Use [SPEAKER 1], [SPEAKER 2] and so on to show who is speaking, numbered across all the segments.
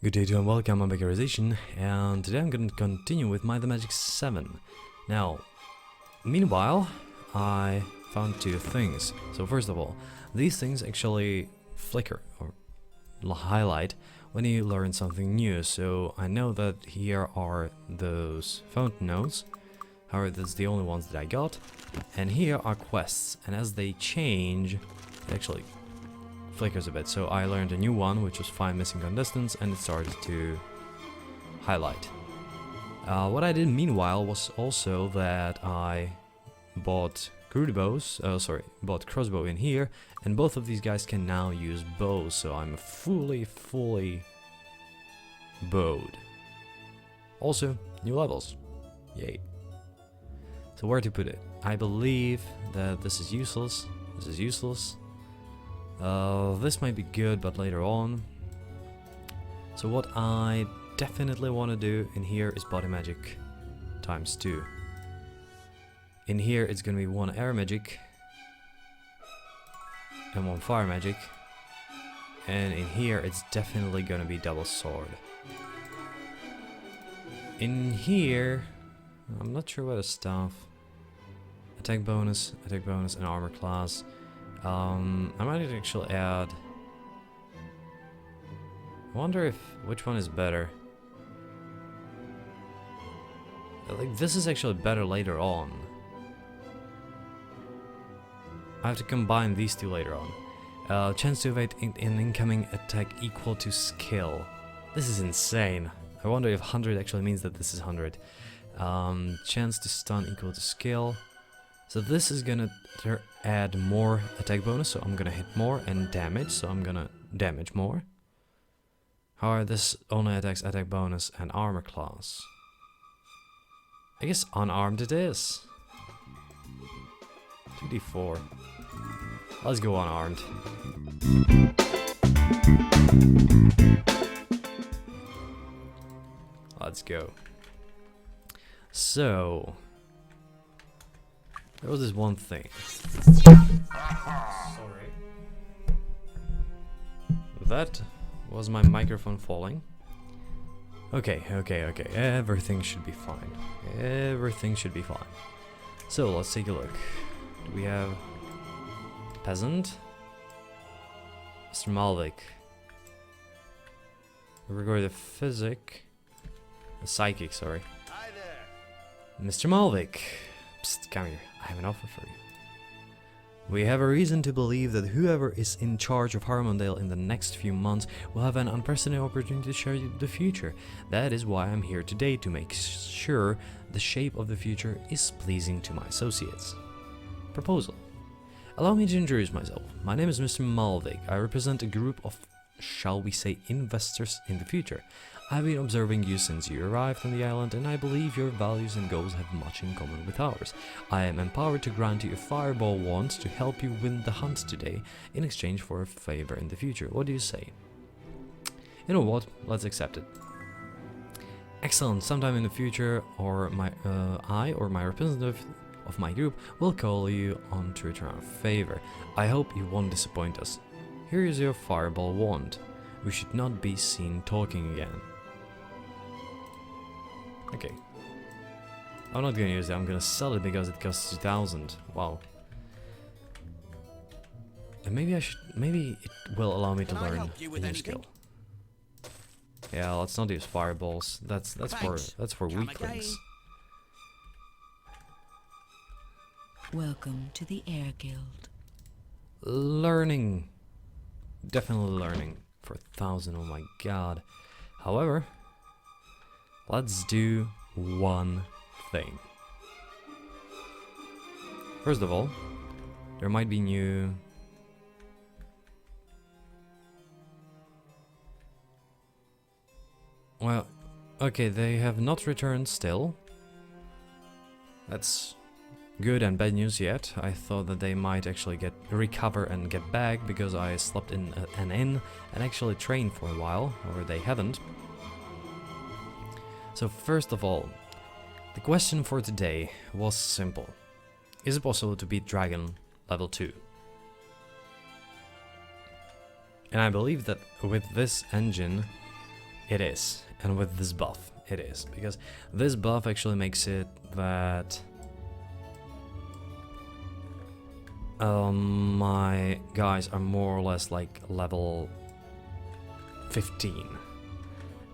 [SPEAKER 1] Good day to and welcome, I'm Beckerization, and today I'm going to continue with my MM6 I. Now, meanwhile, I found two things. So first of all, these things actually flicker or highlight when you learn something new. So I know that here are those fountain nodes. However, that's the only ones that I got. And here are quests, and as they change, it actually flickers a bit. So I learned a new one, which was 5 missing contestants, and it started to highlight. What I did meanwhile was also that I bought bought crossbow in here, and both of these guys can now use bows, so I'm fully bowed. Also, new levels. Yay. So where to put it? I believe that this is useless. This is useless. This might be good, but later on. So what I definitely want to do in here is body magic times 2. In here it's gonna be 1 air magic and 1 fire magic, and in here it's definitely gonna be double sword. In here, I'm not sure what the stuff. Attack bonus, and armor class. I might actually add. I wonder which one is better. Like, this is actually better later on. I have to combine these two later on. Chance to evade an incoming attack equal to skill. This is insane. I wonder if 100 actually means that this is 100. Chance to stun equal to skill. So this is gonna add more attack bonus, so I'm gonna hit more, and damage, so I'm gonna damage more. However, this only attacks attack bonus and armor class. I guess unarmed it is. 2d4. Let's go unarmed. Let's go. So there was this one thing. Sorry. That was my microphone falling. Okay. Everything should be fine. Everything should be fine. So let's take a look. Do we have peasant? Mr. Malvik. We're going to psychic, sorry.
[SPEAKER 2] Hi there.
[SPEAKER 1] Mr. Malvik. Psst, come here. I have an offer for you. We have a reason to believe that whoever is in charge of Harmondale in the next few months will have an unprecedented opportunity to share the future. That is why I'm here today, to make sure the shape of the future is pleasing to my associates. Proposal. Allow me to introduce myself. My name is Mr. Malvik. I represent a group of, shall we say, investors in the future. I've been observing you since you arrived on the island, and I believe your values and goals have much in common with ours. I am empowered to grant you a fireball wand to help you win the hunt today, in exchange for a favor in the future. What do you say? You know what? Let's accept it. Excellent. Sometime in the future, I or my representative of my group will call you on to return a favor. I hope you won't disappoint us. Here is your fireball wand. We should not be seen talking again. Okay. I'm not gonna use it, I'm gonna sell it because it costs 2,000. Wow. And maybe it will allow me to learn a new skill. Yeah, let's not use fireballs. That's for weaklings.
[SPEAKER 3] Welcome to the Air Guild.
[SPEAKER 1] Learning. Definitely learning. For 1,000, oh my god. However, let's do one thing. First of all, there might be new... Well, okay, they have not returned still. That's good and bad news yet. I thought that they might actually recover and get back, because I slept in an inn and actually trained for a while, or they haven't. So first of all, the question for today was simple. Is it possible to beat Dragon level 2? And I believe that with this engine, It is, and with this buff, it is, because this buff actually makes it that my guys are more or less like level 15,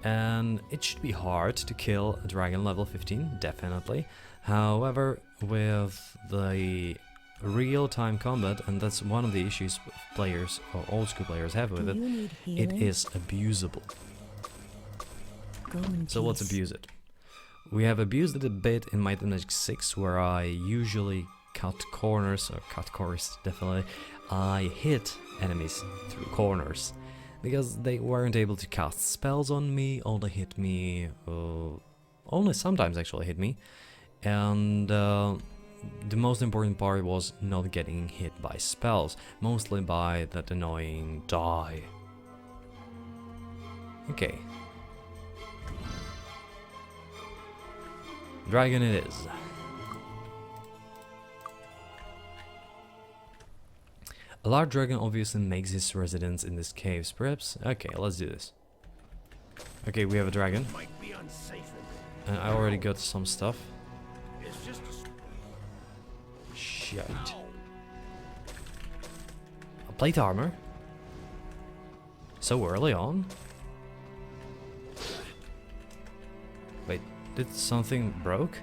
[SPEAKER 1] and it should be hard to kill a dragon level 15, definitely. However, with the real-time combat, and that's one of the issues players or old school players have with it, it is abusable. So let's abuse it. We have abused it a bit in my MM6 where I usually cut corners, definitely. I hit enemies through corners because they weren't able to cast spells on me, only hit me, only sometimes actually hit me, and the most important part was not getting hit by spells, mostly by that annoying die. Okay. Dragon it is. A large dragon obviously makes his residence in these caves, perhaps? Okay, let's do this. Okay, we have a dragon. And I already got some stuff. Shit. A plate armor? So early on? Wait, did something broke?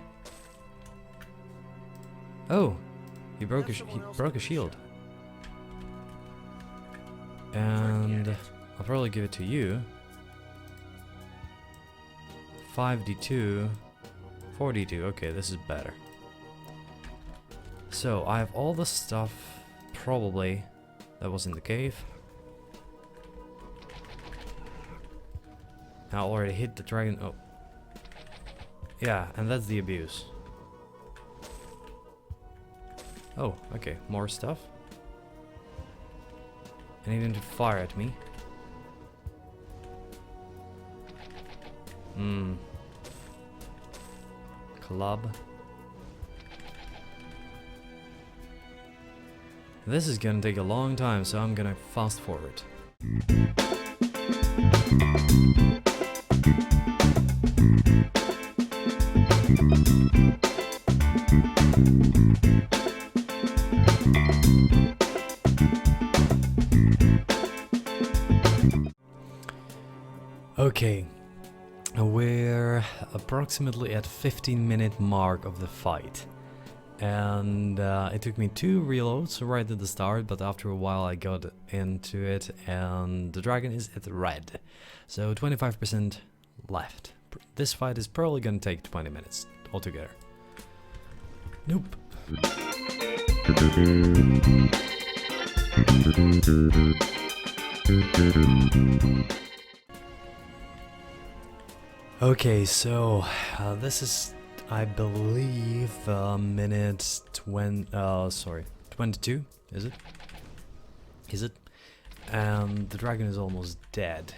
[SPEAKER 1] Oh, he broke a shield. And I'll probably give it to you. 5d2, 4d2. Okay, this is better. So I have all the stuff probably that was in the cave. I already hit the dragon. Oh, yeah, and that's the abuse. Oh, okay, more stuff. I need him to fire at me. Club. This is gonna take a long time, so I'm gonna fast forward. Okay, we're approximately at 15-minute mark of the fight, and it took me 2 reloads right at the start, but after a while I got into it, and the dragon is at red, so 25% left. This fight is probably gonna take 20 minutes altogether. Nope. Okay, so this is, I believe, minute 22, is it? Is it? And the dragon is almost dead.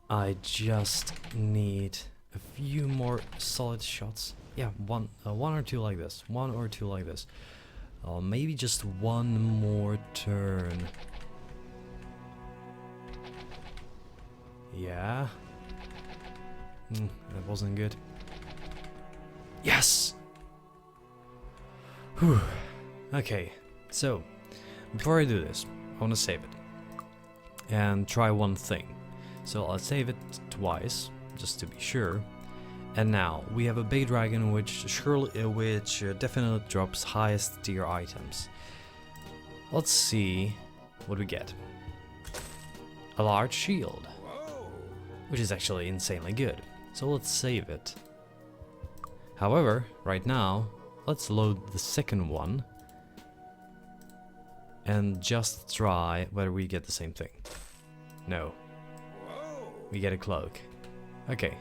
[SPEAKER 1] I just need a few more solid shots. Yeah, one or two like this. One or two like this. Maybe just one more turn. Yeah. That wasn't good. Yes! Whew. Okay, so before I do this, I want to save it and try one thing. So I'll save it twice, just to be sure. And now we have a big dragon, which definitely drops highest tier items. Let's see what we get. A large shield, which is actually insanely good. So let's save it. However, right now, let's load the second one and just try whether we get the same thing. No. We get a cloak. Okay.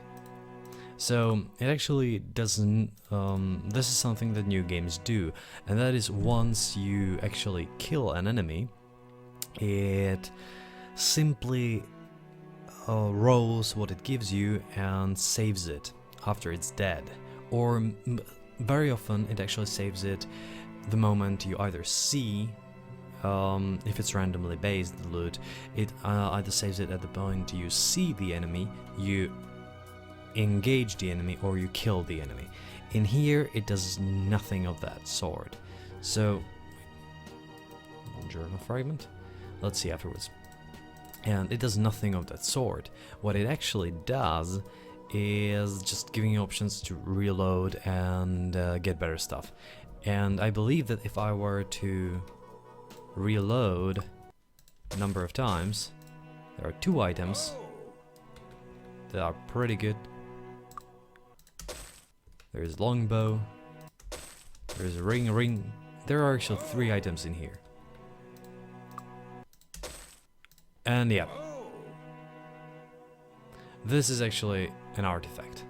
[SPEAKER 1] So it actually doesn't, this is something that new games do, and that is once you actually kill an enemy, it simply rolls what it gives you and saves it after it's dead. Or very often it actually saves it the moment you either see if it's randomly based loot, it either saves it at the point you see the enemy, you engage the enemy, or you kill the enemy. In here, it does nothing of that sort. So, journal fragment? Let's see afterwards. And it does nothing of that sort. What it actually does is just giving you options to reload and get better stuff. And I believe that if I were to reload a number of times, there are 2 items that are pretty good. There's longbow, there's ring. There are actually 3 items in here. And yeah, this is actually an artifact.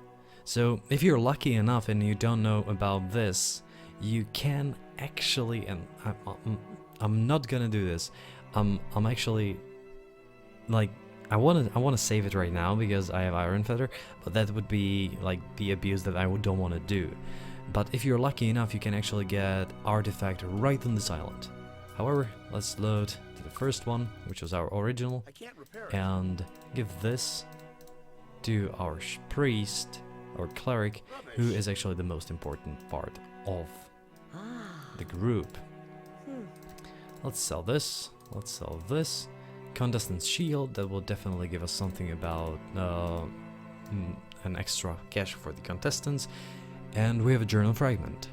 [SPEAKER 1] So if you're lucky enough and you don't know about this, you can actually, and I'm not gonna do this. I'm actually like, I wanna save it right now because I have Iron Feather, but that would be like the abuse that I don't want to do. But if you're lucky enough, you can actually get artifact right on this island. However, let's load to the first one, which was our original, and give this to our priest or cleric, who is actually the most important part of the group. Let's sell this. Let's sell this. Contestant shield, that will definitely give us something about an extra cash for the contestants. And we have a journal fragment.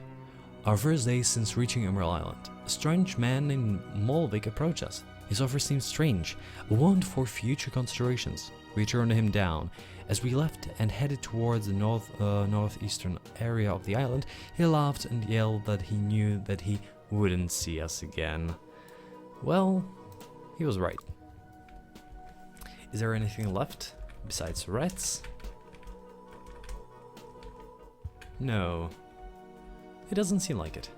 [SPEAKER 1] Our first day since reaching Emerald Island. A strange man named Molvik approached us. His offer seemed strange, a want for future considerations. We turned him down. As we left and headed towards the northeastern area of the island, he laughed and yelled that he knew that he wouldn't see us again. Well, he was right. Is there anything left besides rats? No, it doesn't seem like it.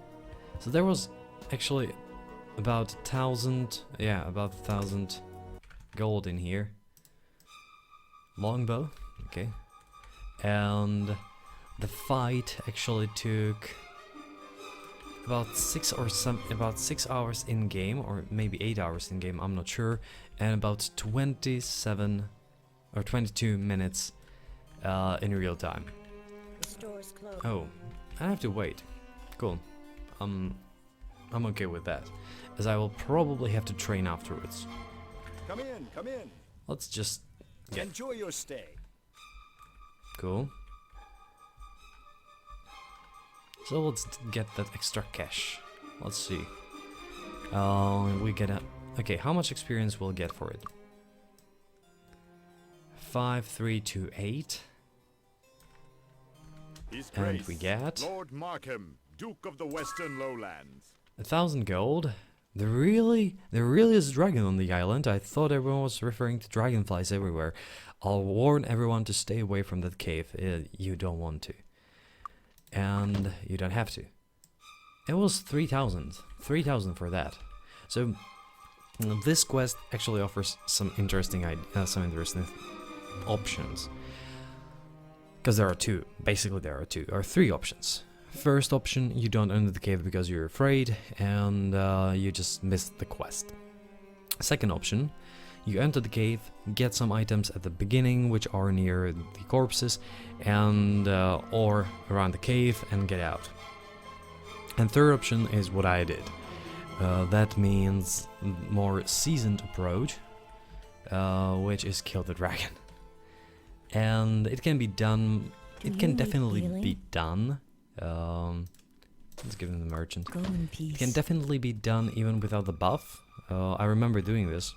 [SPEAKER 1] So there was actually about 1,000 gold in here. Longbow, okay. And the fight actually took about 6 hours in game, or maybe 8 hours in game, I'm not sure, and about 27 or 22 minutes in real time. Oh, I have to wait. Cool. I'm okay with that, as I will probably have to train afterwards.
[SPEAKER 2] Come in, come in.
[SPEAKER 1] Let's just
[SPEAKER 2] enjoy your stay.
[SPEAKER 1] Cool. So let's get that extra cash. Let's see. We get a... Okay, how much experience we'll get for it? 5, 3, 2, 8. And we get...
[SPEAKER 2] Lord Markham, Duke of the Western Lowlands.
[SPEAKER 1] 1,000 gold. There really is a dragon on the island. I thought everyone was referring to dragonflies everywhere. I'll warn everyone to stay away from that cave. You don't want to. And you don't have to. It was 3,000. 3,000 for that. So this quest actually offers some interesting options. Because there are 2. Basically there are 2 or 3 options. First option, you don't enter the cave because you're afraid and you just missed the quest. Second option, you enter the cave, get some items at the beginning which are near the corpses and or around the cave and get out. And third option is what I did. That means more seasoned approach, which is kill the dragon. And it can be done, it can definitely be done. Let's give him the merchant. It can definitely be done even without the buff. I remember doing this.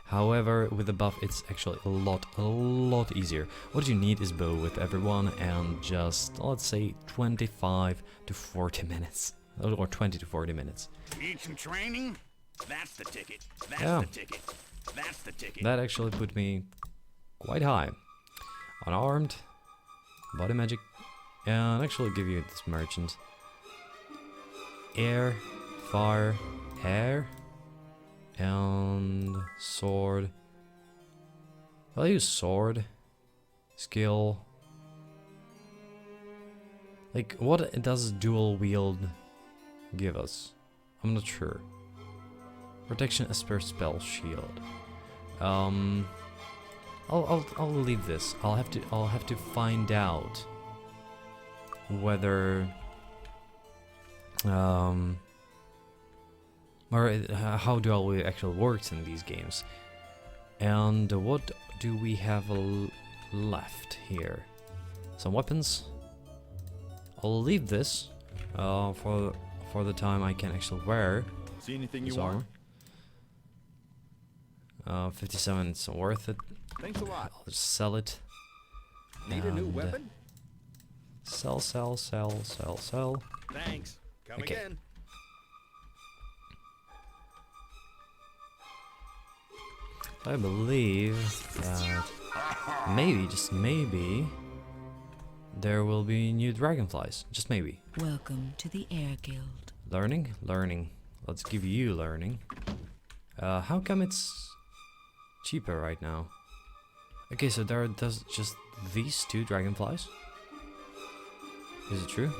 [SPEAKER 1] However, with the buff, it's actually a lot easier. What you need is bow with everyone and just, let's say, 25 to 40 minutes. Or 20 to 40 minutes.
[SPEAKER 2] Need some training? That's the ticket. That's the ticket. That's the ticket.
[SPEAKER 1] That actually put me quite high. Unarmed, body magic, and actually give you this merchant. Air, fire, air, and sword. I'll use sword, skill. Like, what does dual wield give us? I'm not sure. Protection as per spell shield. I'll leave this. I'll have to find out whether or how do it actually works in these games. And what do we have left here? Some weapons. I'll leave this for the time I can actually wear.
[SPEAKER 2] See anything
[SPEAKER 1] this
[SPEAKER 2] you want?
[SPEAKER 1] armor. 57, it's worth it.
[SPEAKER 2] Thanks a lot.
[SPEAKER 1] I'll just sell it.
[SPEAKER 2] Need a new
[SPEAKER 1] And,
[SPEAKER 2] weapon?
[SPEAKER 1] Sell.
[SPEAKER 2] Thanks. Come
[SPEAKER 1] Okay.
[SPEAKER 2] again.
[SPEAKER 1] I believe that maybe, just maybe, there will be new dragonflies. Just maybe.
[SPEAKER 3] Welcome to the Air Guild.
[SPEAKER 1] Learning? Learning. Let's give you learning. How come it's cheaper right now? Okay, so there are just these 2 dragonflies? Is it true?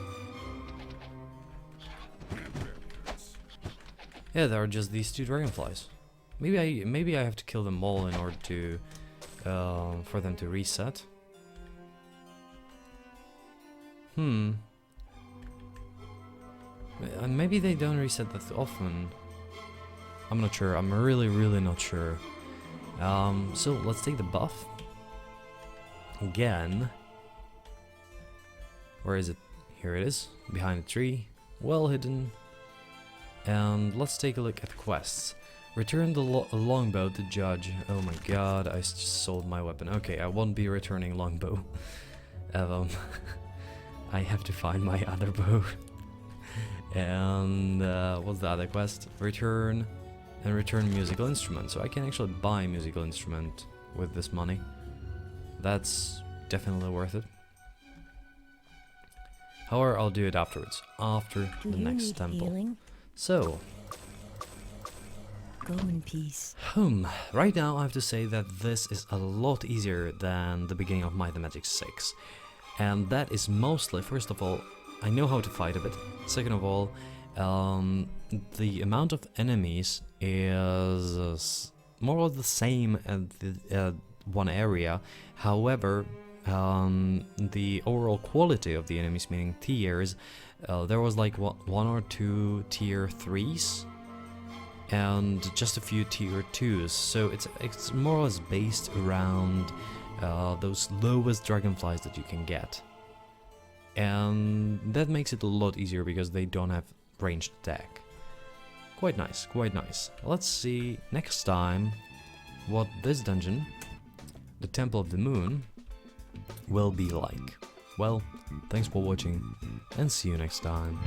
[SPEAKER 1] Yeah, there are just these 2 dragonflies. Maybe I have to kill them all in order to for them to reset. Maybe they don't reset that often. I'm not sure. I'm really not sure. So let's take the buff again. Where is it? Here it is, behind the tree, well hidden. And let's take a look at quests. Return the longbow to judge. Oh my god, I just sold my weapon. Okay, I won't be returning longbow. I have to find my other bow. And what's the other quest? Return musical instrument. So I can actually buy musical instrument with this money. That's definitely worth it. However, I'll do it afterwards, after the next temple.
[SPEAKER 3] Healing?
[SPEAKER 1] So,
[SPEAKER 3] Go in peace.
[SPEAKER 1] right now I have to say that this is a lot easier than the beginning of MM6 6. And that is mostly, first of all, I know how to fight a bit. Second of all, the amount of enemies is more or less the same at one area. However, the overall quality of the enemies, meaning tiers, there was like 1 or 2 tier 3s and just a few tier 2s, so it's more or less based around those lowest dragonflies that you can get, and that makes it a lot easier because they don't have ranged attack. Quite nice, quite nice. Let's see next time what this dungeon, the Temple of the Moon, will be like. Well, thanks for watching and see you next time.